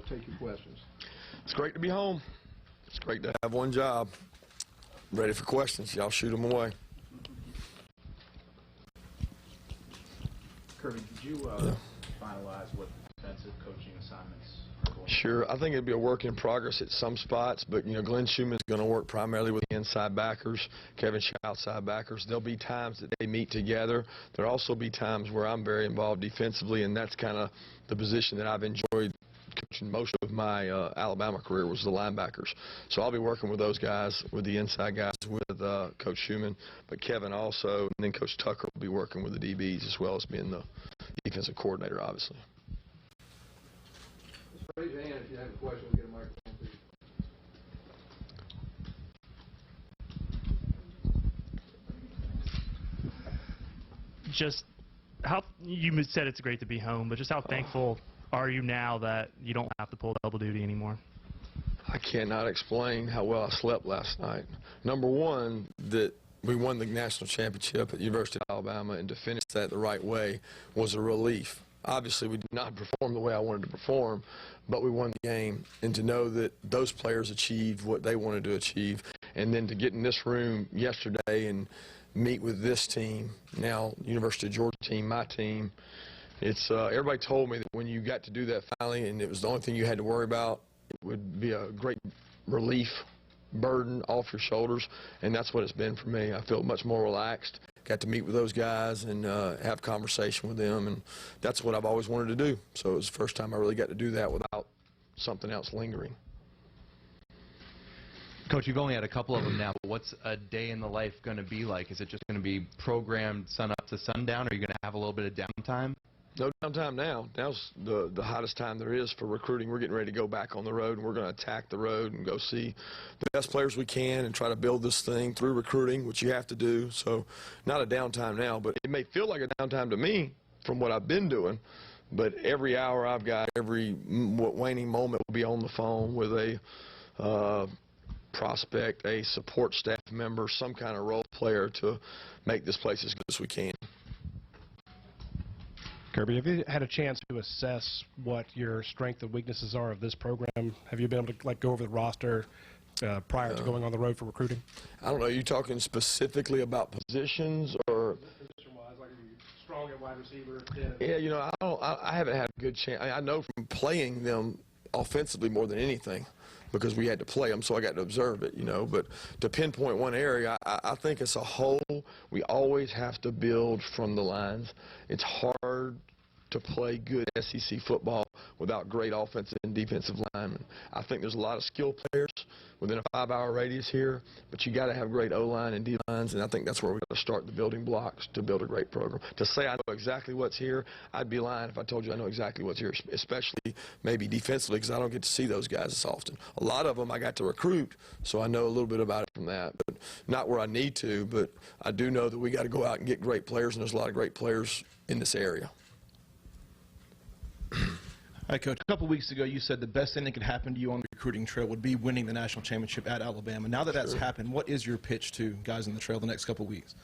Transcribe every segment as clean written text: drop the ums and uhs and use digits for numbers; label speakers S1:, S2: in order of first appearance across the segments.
S1: take your questions.
S2: It's great to be home. It's great to have one job. Ready for questions. Y'all shoot them away.
S3: Kirby, did you finalize what defensive coaching assignments are going on?
S2: Sure. I think it'd be a work in progress at some spots, but, you know, Glenn Schumann's going to work primarily with the inside backers, Kevin Shaw outside backers. There'll be times that they meet together. There'll also be times where I'm very involved defensively, and that's kind of the position that I've enjoyed coaching most of my Alabama career was the linebackers. So I'll be working with those guys, with the inside guys, with Coach Schumann, but Kevin also, and then Coach Tucker will be working with the DBs as well as being the defensive coordinator, obviously.
S1: Just raise your hand if you have a question. We'll get a microphone for you.
S4: Just how you said it's great to be home, but just how thankful are you now that you don't have to pull double duty anymore?
S2: I cannot explain how well I slept last night. Number one, that we won the national championship at the University of Alabama, and to finish that the right way was a relief. Obviously, we did not perform the way I wanted to perform, but we won the game. And to know that those players achieved what they wanted to achieve, and then to get in this room yesterday and meet with this team, now University of Georgia team, my team, it's everybody told me that when you got to do that finally, and it was the only thing you had to worry about, it would be a great relief burden off your shoulders, and that's what it's been for me. I feel much more relaxed. Got to meet with those guys and have conversation with them, and that's what I've always wanted to do. So it was the first time I really got to do that without something else lingering.
S5: Coach, you've only had a couple of them now, but what's a day in the life going to be like? Is it just going to be programmed sun up to sundown, or are you going to have a little bit of downtime?
S2: No downtime now. Now's the hottest time there is for recruiting. We're getting ready to go back on the road, and we're going to attack the road and go see the best players we can and try to build this thing through recruiting, which you have to do. So not a downtime now, but it may feel like a downtime to me from what I've been doing. But every hour I've got, every waning moment will be on the phone with a prospect, a support staff member, some kind of role player to make this place as good as we can.
S6: Kirby, have you had a chance to assess what your strengths and weaknesses are of this program? Have you been able to go over the roster prior to going on the road for recruiting?
S2: I don't know. Are you talking specifically about positions or?
S6: Position-wise, like are you strong at wide receiver?
S2: Yeah, you know, I haven't had a good chance. I know from playing them offensively more than anything, because we had to play them, so I got to observe it, you know. But to pinpoint one area, I think as a whole, we always have to build from the lines. It's hard to play good SEC football without great offensive and defensive linemen. I think there's a lot of skill players within a 5-hour radius here, but you got to have great O-line and D-lines, and I think that's where we got to start the building blocks to build a great program. To say I know exactly what's here, I'd be lying if I told you I know exactly what's here, especially maybe defensively, because I don't get to see those guys as often. A lot of them I got to recruit, so I know a little bit about it from that, but not where I need to. But I do know that we got to go out and get great players, and there's a lot of great players in this area.
S7: Hi, Coach. A couple weeks ago, you said the best thing that could happen to you on the recruiting trail would be winning the national championship at Alabama. Now that that's happened, what is your pitch to guys on the trail the next couple weeks?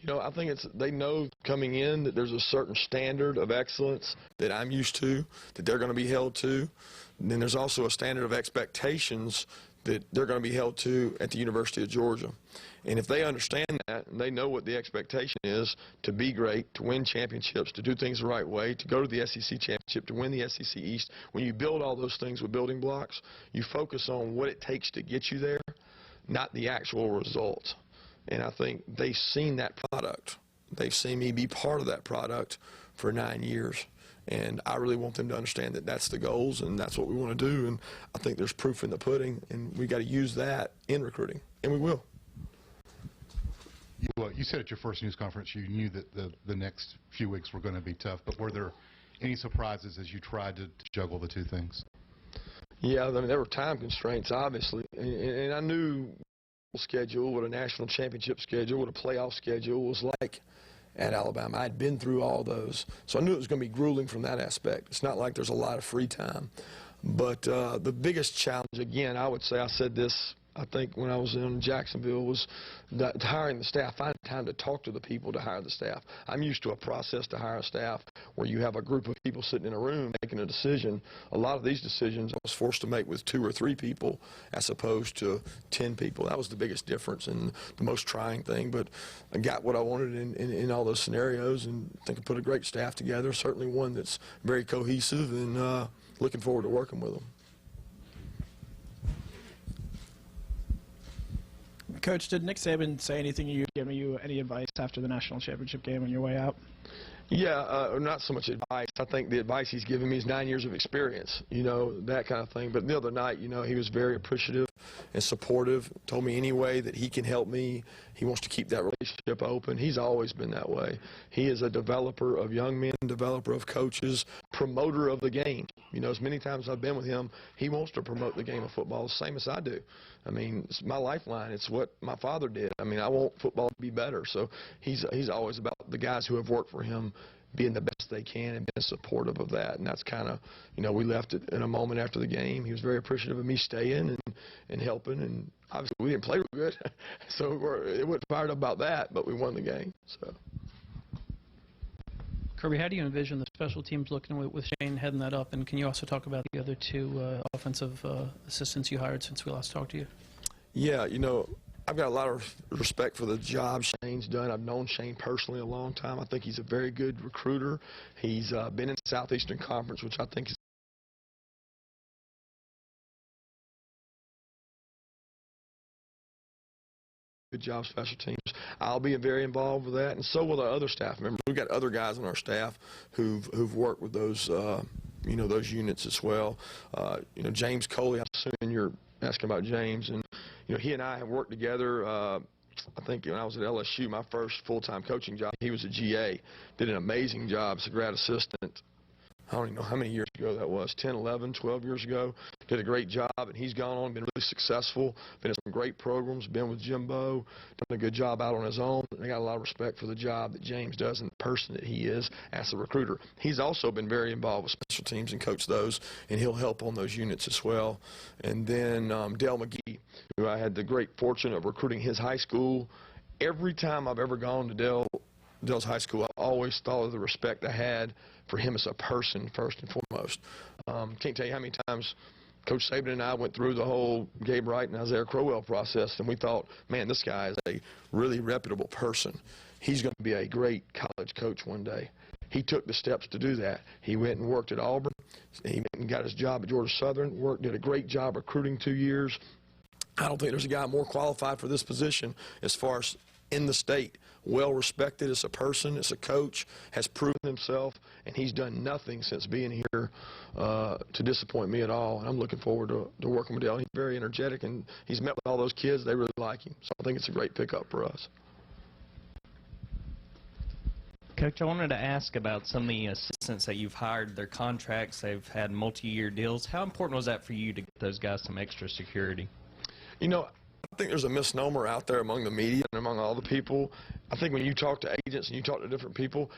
S2: You know, I think they know coming in that there's a certain standard of excellence that I'm used to, that they're going to be held to. And then there's also a standard of expectations that they're going to be held to at the University of Georgia. And if they understand that, and they know what the expectation is to be great, to win championships, to do things the right way, to go to the SEC championship, to win the SEC East, when you build all those things with building blocks, you focus on what it takes to get you there, not the actual results. And I think they've seen that product. They've seen me be part of that product for 9 years. And I really want them to understand that that's the goals and that's what we want to do. And I think there's proof in the pudding, and we got to use that in recruiting, and we will.
S8: You said at your first news conference you knew that the next few weeks were going to be tough, but were there any surprises as you tried to juggle the two things?
S2: Yeah, I mean, there were time constraints, obviously, and I knew what a schedule, what a national championship schedule, what a playoff schedule was like at Alabama. I'd been through all those, so I knew it was going to be grueling from that aspect. It's not like there's a lot of free time. But the biggest challenge, again, I would say, I said this, I think when I was in Jacksonville was that hiring the staff, finding time to talk to the people to hire the staff. I'm used to a process to hire a staff where you have a group of people sitting in a room making a decision. A lot of these decisions I was forced to make with 2 or 3 people as opposed to 10 people. That was the biggest difference and the most trying thing, but I got what I wanted in all those scenarios, and I think I put a great staff together, certainly one that's very cohesive, and looking forward to working with them.
S9: Coach, did Nick Saban say anything to you, giving you any advice after the national championship game on your way out?
S2: Yeah, not so much advice. I think the advice he's given me is 9 years of experience, you know, that kind of thing. But the other night, you know, he was very appreciative and supportive, told me any way that he can help me. He wants to keep that relationship open. He's always been that way. He is a developer of young men, developer of coaches, promoter of the game. You know, as many times I've been with him, he wants to promote the game of football the same as I do. I mean, it's my lifeline. It's what my father did. I mean, I want football to be better. So he's always about the guys who have worked for him being the best they can and being supportive of that. And that's kind of, you know, we left it in a moment after the game. He was very appreciative of me staying and helping. And obviously we didn't play real good, so it wasn't fired up about that, but we won the game. So.
S10: Kirby, how do you envision the special teams looking with Shane heading that up? And can you also talk about the other 2 offensive assistants you hired since we last talked to you?
S2: Yeah, you know, I've got a lot of respect for the job Shane's done. I've known Shane personally a long time. I think he's a very good recruiter. He's been in the Southeastern Conference, which I think is good job special teams. I'll be very involved with that, and so will our other staff members. We've got other guys on our staff who've worked with those you know, those units as well. You know, James Coley, I'm assuming you're asking about James, and you know, he and I have worked together. I think when I was at LSU, my first full-time coaching job, he was a GA, did an amazing job as a grad assistant. I don't even know how many years ago that was, 10, 11, 12 years ago. Did a great job, and he's gone on, been really successful, been in some great programs, been with Jimbo, done a good job out on his own. And I got a lot of respect for the job that James does and the person that he is as a recruiter. He's also been very involved with special teams and coached those, and he'll help on those units as well. And then Dale McGee, who I had the great fortune of recruiting his high school. Every time I've ever gone to Dale's high school, I always thought of the respect I had for him as a person, first and foremost. Can't tell you how many times Coach Saban and I went through the whole Gabe Wright and Isaiah Crowell process, and we thought, man, this guy is a really reputable person. He's going to be a great college coach one day. He took the steps to do that. He went and worked at Auburn. He went and got his job at Georgia Southern, did a great job recruiting 2 years. I don't think there's a guy more qualified for this position as far as in the state, well respected as a person, as a coach, has proven himself, and he's done nothing since being here to disappoint me at all. And I'm looking forward to working with Dale. He's very energetic, and he's met with all those kids. They really like him. So I think it's a great pickup for us.
S11: Coach, I wanted to ask about some of the assistants that you've hired, their contracts. They've had multi-year deals. How important was that for you to get those guys some extra security?
S2: You know, I think there's a misnomer out there among the media and among all the people. I think when you talk to agents and you talk to different people,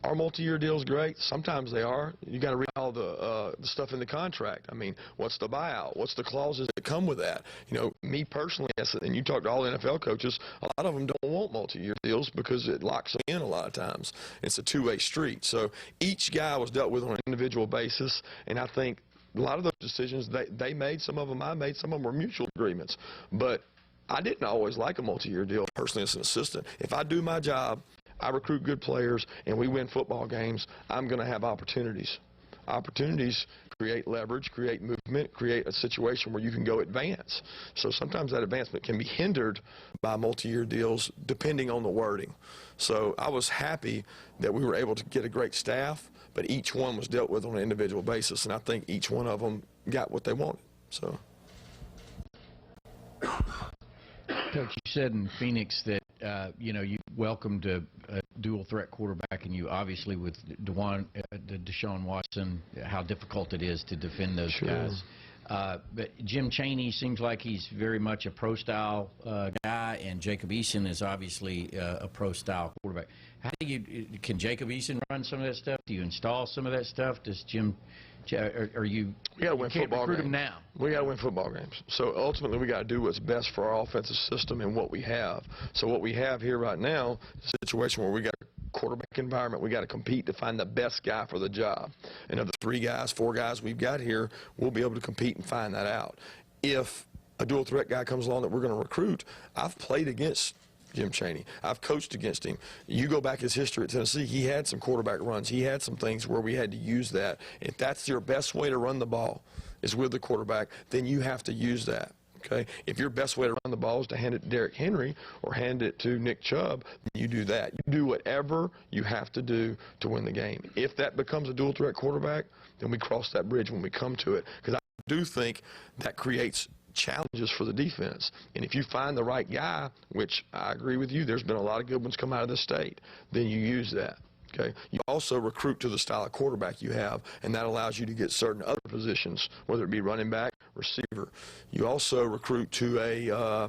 S2: are multi-year deals great? Sometimes they are. You got to read all the stuff in the contract. I mean, what's the buyout? What's the clauses that come with that? You know, me personally, and you talk to all NFL coaches, a lot of them don't want multi-year deals because it locks them in a lot of times. It's a two-way street. So each guy was dealt with on an individual basis, and I think a lot of those decisions, they made, some of them I made, some of them were mutual agreements. But I didn't always like a multi-year deal personally as an assistant. If I do my job, I recruit good players, and we win football games, I'm going to have opportunities. Opportunities create leverage, create movement, create a situation where you can go advance. So sometimes that advancement can be hindered by multi-year deals depending on the wording. So I was happy that we were able to get a great staff, but each one was dealt with on an individual basis, and I think each one of them got what they wanted. So.
S12: Coach, you said in Phoenix that you know, you welcomed a dual threat quarterback, and you obviously with Deshaun Watson, how difficult it is to defend those guys. But Jim Chaney seems like he's very much a pro-style guy, and Jacob Eason is obviously a pro-style quarterback. Can Jacob Eason run some of that stuff? Do you install some of that stuff? Does Jim? Are you?
S2: We got to win football
S12: recruit
S2: games.
S12: him now.
S2: We got to win football games. So ultimately, we got to do what's best for our offensive system and what we have. So what we have here right now is a situation where we got a quarterback environment. We got to compete to find the best guy for the job. And of the 3 guys, 4 guys we've got here, we'll be able to compete and find that out. If a dual threat guy comes along that we're going to recruit, I've played against Jim Chaney. I've coached against him. You go back his history at Tennessee, he had some quarterback runs. He had some things where we had to use that. If that's your best way to run the ball is with the quarterback, then you have to use that. Okay? If your best way to run the ball is to hand it to Derrick Henry or hand it to Nick Chubb, you do that. You do whatever you have to do to win the game. If that becomes a dual threat quarterback, then we cross that bridge when we come to it. Because I do think that creates challenges for the defense. And if you find the right guy, which I agree with you, there's been a lot of good ones come out of this state, then you use that. Okay. You also recruit to the style of quarterback you have, and that allows you to get certain other positions, whether it be running back, receiver. You also recruit to a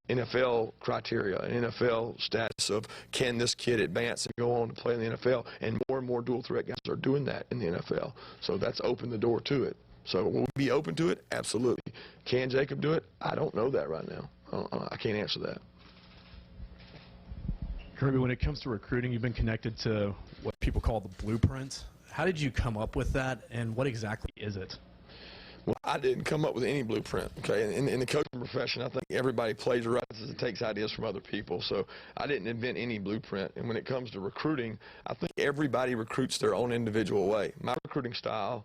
S2: NFL criteria, an NFL status of can this kid advance and go on to play in the NFL, and more dual threat guys are doing that in the NFL. So that's opened the door to it. So will we be open to it? Absolutely. Can Jacob do it? I don't know that right now. I can't answer that.
S13: Kirby, when it comes to recruiting, you've been connected to what people call the blueprint. How did you come up with that, and what exactly is it?
S2: Well, I didn't come up with any blueprint. Okay, in the coaching profession, I think everybody plagiarizes and takes ideas from other people. So I didn't invent any blueprint. And when it comes to recruiting, I think everybody recruits their own individual way. My recruiting style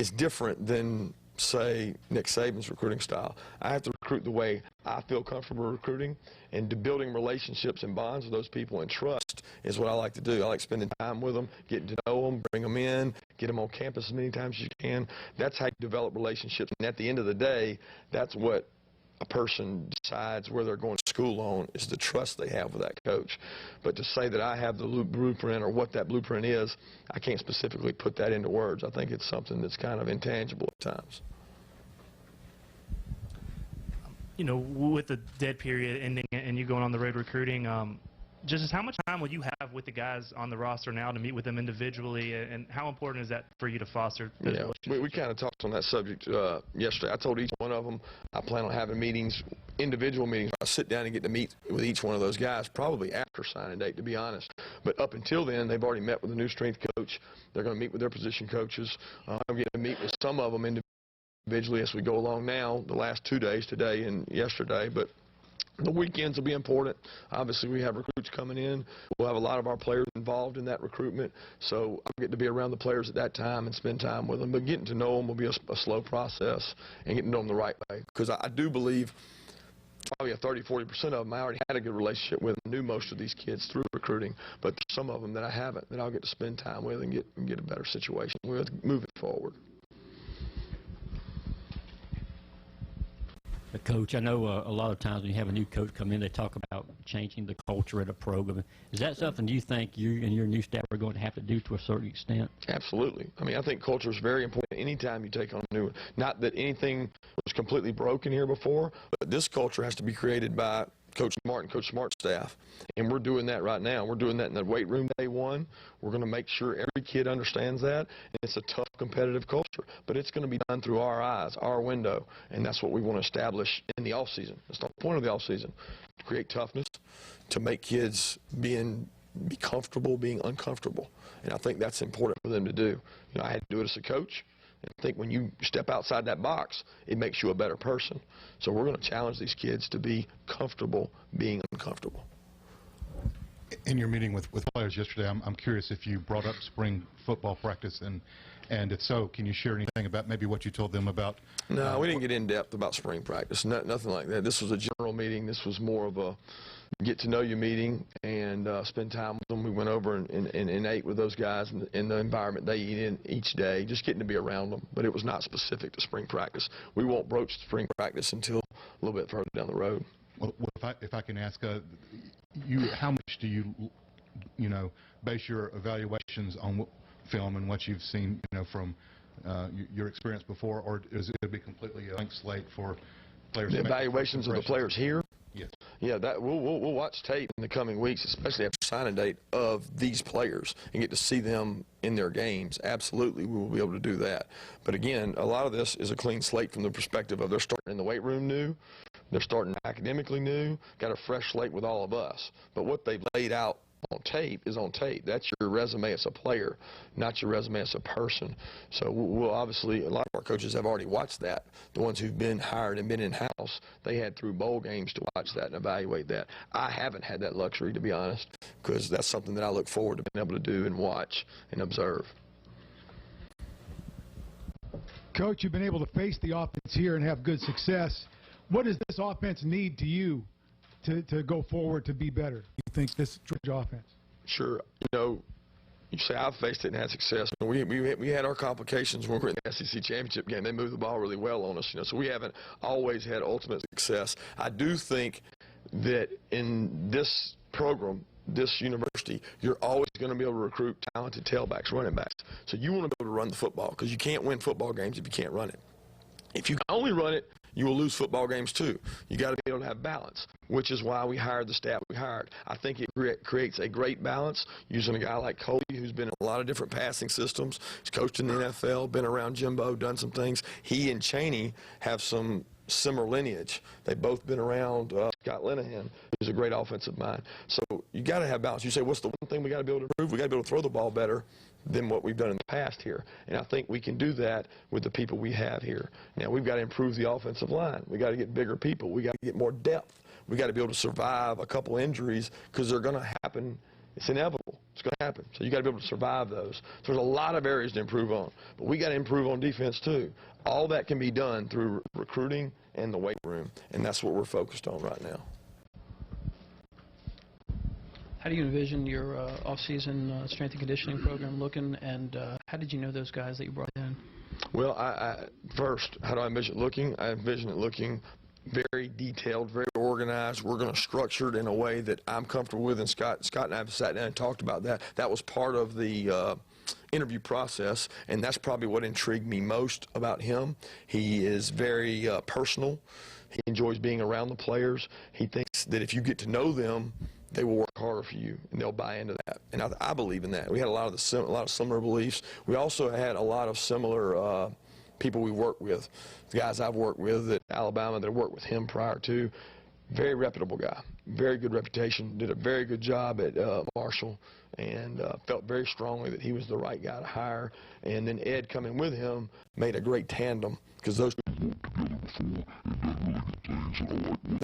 S2: is different than, say, Nick Saban's recruiting style. I have to recruit the way I feel comfortable recruiting, and to building relationships and bonds with those people and trust is what I like to do. I like spending time with them, getting to know them, bring them in, get them on campus as many times as you can. That's how you develop relationships. And at the end of the day, that's what a person decides where they're going to school on, is the trust they have with that coach. But to say that I have the blueprint or what that blueprint is, I can't specifically put that into words. I think it's something that's kind of intangible at times.
S4: You know, with the dead period ending and you going on the road recruiting, just how much time will you have with the guys on the roster now to meet with them individually, and how important is that for you to foster those relationships?
S2: We kind of talked on that subject yesterday. I told each one of them I plan on having meetings, individual meetings. I sit down and get to meet with each one of those guys probably after signing date, to be honest. But up until then, they've already met with the new strength coach. They're going to meet with their position coaches. I'm going to meet with some of them individually as we go along now, the last 2 days, today and yesterday. But the weekends will be important. Obviously, we have recruits coming in. We'll have a lot of our players involved in that recruitment. So I'll get to be around the players at that time and spend time with them. But getting to know them will be a slow process, and getting to know them the right way. Because I do believe probably 30–40% of them I already had a good relationship with, and knew most of these kids through recruiting. But there's some of them that I haven't, that I'll get to spend time with and get a better situation with moving forward.
S14: Coach, I know a lot of times when you have a new coach come in, they talk about changing the culture at a program. Is that something you think you and your new staff are going to have to do to a certain extent?
S2: Absolutely. I mean, I think culture is very important anytime you take on a new one. Not that anything was completely broken here before, but this culture has to be created by Coach Smart and Coach Smart's staff. And we're doing that right now. We're doing that in the weight room day one. We're going to make sure every kid understands that. And it's a tough, competitive culture. But it's going to be done through our eyes, our window. And that's what we want to establish in the offseason. That's the point of the offseason, to create toughness, to make kids be comfortable being uncomfortable. And I think that's important for them to do. You know, I had to do it as a coach. And I think when you step outside that box, it makes you a better person. So we're going to challenge these kids to be comfortable being uncomfortable.
S8: In your meeting with players yesterday, I'm curious if you brought up spring football practice, and if so, can you share anything about maybe what you told them about?
S2: No, we didn't get in depth about spring practice. Nothing like that. This was a general meeting. This was more of a get-to-know-you meeting and spend time with them. We went over and ate with those guys in the environment they eat in each day, just getting to be around them. But it was not specific to spring practice. We won't broach spring practice until a little bit further down the road.
S8: Well, if I can ask, how much do you base your evaluations on film and what you've seen, from your experience before, or is it going to be completely a blank slate for players?
S2: The
S8: to make
S2: evaluations of the players here?
S8: Yes.
S2: Yeah, that we'll watch tape in the coming weeks, especially after signing date, of these players and get to see them in their games. Absolutely, we will be able to do that. But again, a lot of this is a clean slate from the perspective of they're starting in the weight room new, they're starting academically new, got a fresh slate with all of us. But what they've laid out on tape is on tape. That's your resume as a player, not your resume as a person. So we'll obviously, a lot of our coaches have already watched that. The ones who've been hired and been in-house, they had through bowl games to watch that and evaluate that. I haven't had that luxury, to be honest, because that's something that I look forward to being able to do and watch and observe.
S15: Coach, you've been able to face the offense here and have good success. What does this offense need to you to go forward to be better? You think this Georgia offense?
S2: Sure. You know, you say I've faced it and had success. We had our complications when we were in the SEC championship game. They moved the ball really well on us, you know, so we haven't always had ultimate success. I do think that in this program, this university, you're always going to be able to recruit talented tailbacks, running backs. So you want to be able to run the football because you can't win football games if you can't run it. If you can only run it, you will lose football games too. You got to be able to have balance, which is why we hired the staff we hired. I think it creates a great balance using a guy like Colby, who's been in a lot of different passing systems. He's coached in the NFL, been around Jimbo, done some things. He and Chaney have some similar lineage. They've both been around Scott Linehan, who's a great offensive mind. So you got to have balance. You say, what's the one thing we got to be able to improve? We got to be able to throw the ball better than what we've done in the past here. And I think we can do that with the people we have here. Now, we've got to improve the offensive line. We got to get bigger people. We got to get more depth. We got to be able to survive a couple injuries because they're going to happen. It's inevitable. It's going to happen. So you got to be able to survive those. So there's a lot of areas to improve on. But we got to improve on defense too. All that can be done through recruiting and the weight room, and that's what we're focused on right now.
S10: How do you envision your off-season strength and conditioning program looking, and how did you know those guys that you brought in?
S2: Well, first, how do I envision it looking? I envision it looking very detailed, very organized. We're going to structure it in a way that I'm comfortable with, and Scott and I have sat down and talked about that. That was part of the interview process, and that's probably what intrigued me most about him. He is very personal. He enjoys being around the players. He thinks that if you get to know them, they will work harder for you, and they'll buy into that. And I believe in that. We had a lot of similar beliefs. We also had a lot of similar people we worked with, the guys I've worked with at Alabama that worked with him prior to. Very reputable guy, very good reputation, did a very good job at Marshall, and felt very strongly that he was the right guy to hire. And then Ed coming with him made a great tandem because those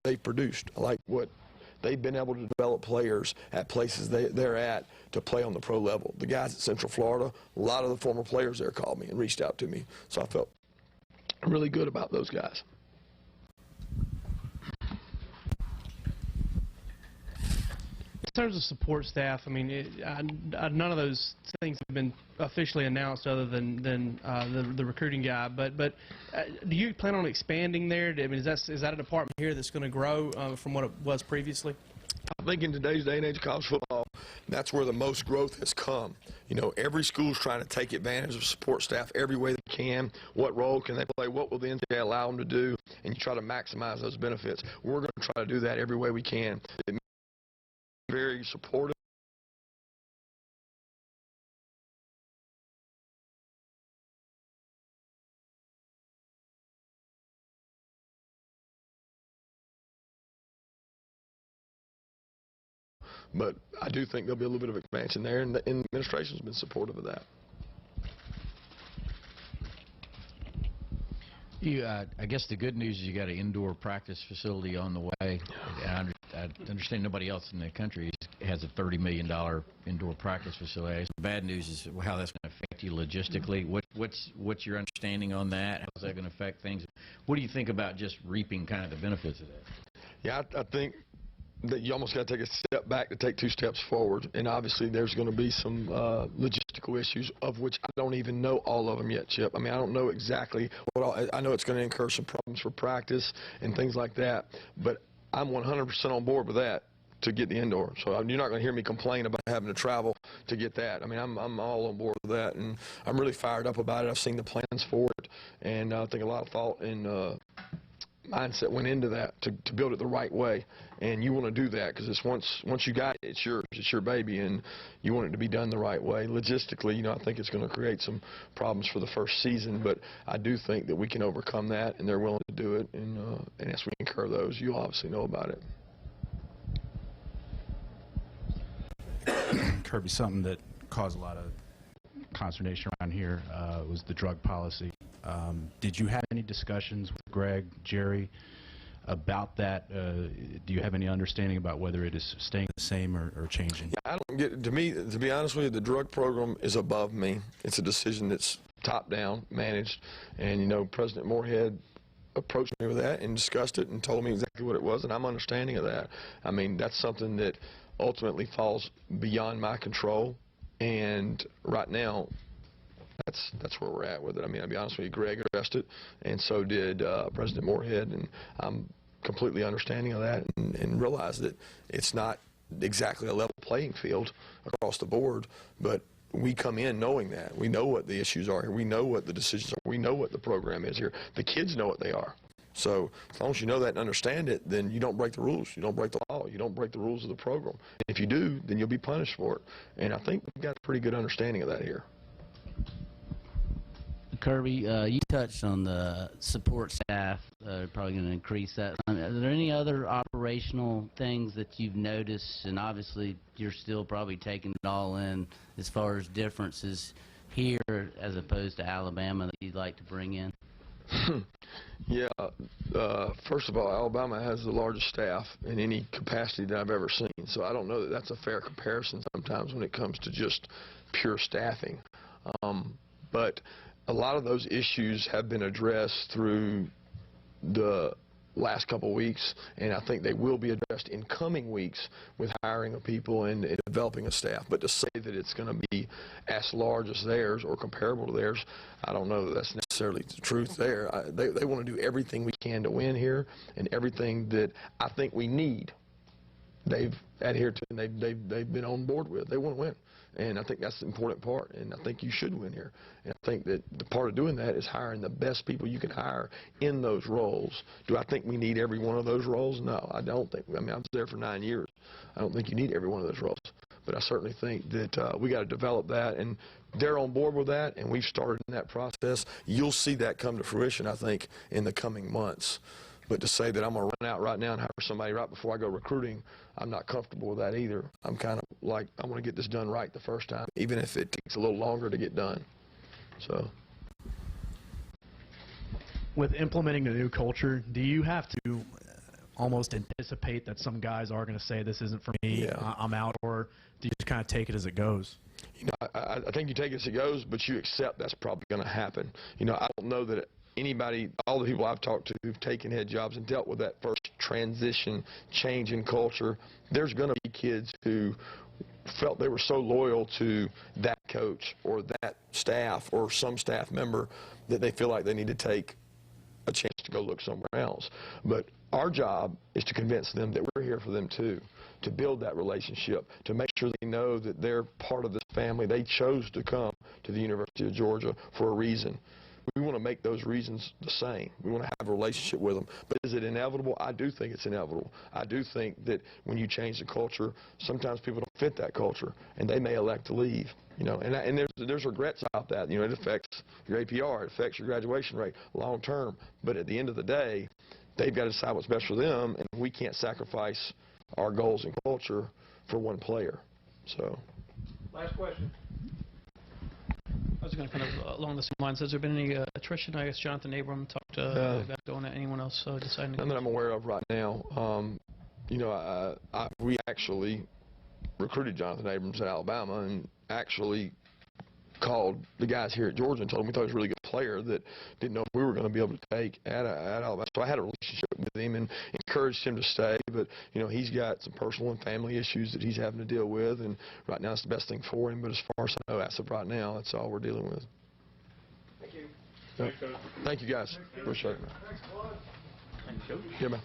S2: they produced. I like what they've been able to develop players at places they're at to play on the pro level. The guys at Central Florida, a lot of the former players there called me and reached out to me. So I felt really good about those guys.
S6: In terms of support staff, I mean, none of those things have been officially announced other than the recruiting guy. But do you plan on expanding there? I mean, is that a department here that's going to grow from what it was previously?
S2: I think in today's day and age of college football, that's where the most growth has come. You know, every school's trying to take advantage of support staff every way they can. What role can they play? What will the NCAA allow them to do? And you try to maximize those benefits. We're going to try to do that every way we can. Very supportive. But I do think there'll be a little bit of expansion there, and the administration's been supportive of that.
S12: I guess the good news is you got an indoor practice facility on the way. I understand nobody else in the country has a $30 million indoor practice facility. The bad news is how that's going to affect you logistically. What's your understanding on that? How's that going to affect things? What do you think about just reaping kind of the benefits of that?
S2: Yeah, I think that you almost got to take a step back to take two steps forward. And obviously there's going to be some logistical issues, of which I don't even know all of them yet, Chip. I mean, I don't know exactly what I know it's going to incur some problems for practice and things like that. But I'm 100% on board with that to get the indoor. So you're not going to hear me complain about having to travel to get that. I mean, I'm all on board with that, and I'm really fired up about it. I've seen the plans for it, and I think a lot of thought and mindset went into that to build it the right way. And you want to do that because it's once you got it, it's yours, it's your baby, and you want it to be done the right way. Logistically, you know, I think it's going to create some problems for the first season, but I do think that we can overcome that, and they're willing to do it. And as we incur those, you obviously know about it.
S3: Kirby, something that caused a lot of consternation around here was the drug policy. Did you have any discussions with Greg, Jerry, about that? Do you have any understanding about whether it is staying the same or changing?
S2: Yeah, I don't get, to me, to be honest with you, the drug program is above me. It's a decision that's top down, managed, and, you know, President Moorhead approached me with that and discussed it and told me exactly what it was, and I'm understanding of that. I mean, that's something that ultimately falls beyond my control, and right now, that's where we're at with it. I mean, I'll be honest with you, Greg addressed it, and so did President Moorhead, and I'm completely understanding of that and realize that it's not exactly a level playing field across the board, but we come in knowing that. We know what the issues are here. We know what the decisions are. We know what the program is here. The kids know what they are. So as long as you know that and understand it, then you don't break the rules. You don't break the law. You don't break the rules of the program. If you do, then you'll be punished for it. And I think we've got a pretty good understanding of that here.
S16: Kirby, you touched on the support staff, probably going to increase that. Are there any other operational things that you've noticed, and obviously you're still probably taking it all in as far as differences here as opposed to Alabama that you'd like to bring in?
S2: Yeah, first of all, Alabama has the largest staff in any capacity that I've ever seen, so I don't know that that's a fair comparison sometimes when it comes to just pure staffing. But a lot of those issues have been addressed through the last couple of weeks, and I think they will be addressed in coming weeks with hiring of people and developing a staff. But to say that it's going to be as large as theirs or comparable to theirs, I don't know that that's necessarily the truth there. They want to do everything we can to win here, and everything that I think we need, they've adhered to and they've been on board with. They want to win. And I think that's the important part, and I think you should win here. And I think that the part of doing that is hiring the best people you can hire in those roles. Do I think we need every one of those roles? No, I don't think. I mean, I was there for 9 years. I don't think you need every one of those roles. But I certainly think that we got to develop that, and they're on board with that, and we've started in that process. You'll see that come to fruition, I think, in the coming months. But to say that I'm going to run out right now and hire somebody right before I go recruiting, I'm not comfortable with that either. I'm kind of like, I want to get this done right the first time, even if it takes a little longer to get done. So,
S13: with implementing a new culture, do you have to almost anticipate that some guys are going to say, this isn't for me, I'm out, or do you just kind of take it as it goes?
S2: You know, I think you take it as it goes, but you accept that's probably going to happen. You know, I don't know that anybody, all the people I've talked to who've taken head jobs and dealt with that first transition, change in culture, there's going to be kids who felt they were so loyal to that coach or that staff or some staff member that they feel like they need to take a chance to go look somewhere else. But our job is to convince them that we're here for them too, to build that relationship, to make sure they know that they're part of this family. They chose to come to the University of Georgia for a reason. We want to make those reasons the same. We want to have a relationship with them. But is it inevitable? I do think it's inevitable. I do think that when you change the culture, sometimes people don't fit that culture, and they may elect to leave. You know, and there's regrets about that. You know, it affects your APR, it affects your graduation rate long term. But at the end of the day, they've got to decide what's best for them, and we can't sacrifice our goals and culture for one player. So.
S1: Last question.
S10: I was going to kind of along the same lines. Has there been any attrition? I guess Jonathan Abram talked about going to anyone else deciding to
S2: None that I'm aware of right now. You know, we actually recruited Jonathan Abrams at Alabama and actually called the guys here at Georgia and told them we thought he was a really good player that didn't know if we were going to be able to take at Alabama. So I had a relationship with him and encouraged him to stay. But, you know, he's got some personal and family issues that he's having to deal with, and right now it's the best thing for him. But as far as I know, as of right now, that's all we're dealing with.
S1: Thank you.
S2: Thank you, guys. Appreciate it, man.
S1: Thanks, Claude.
S2: Yeah, man.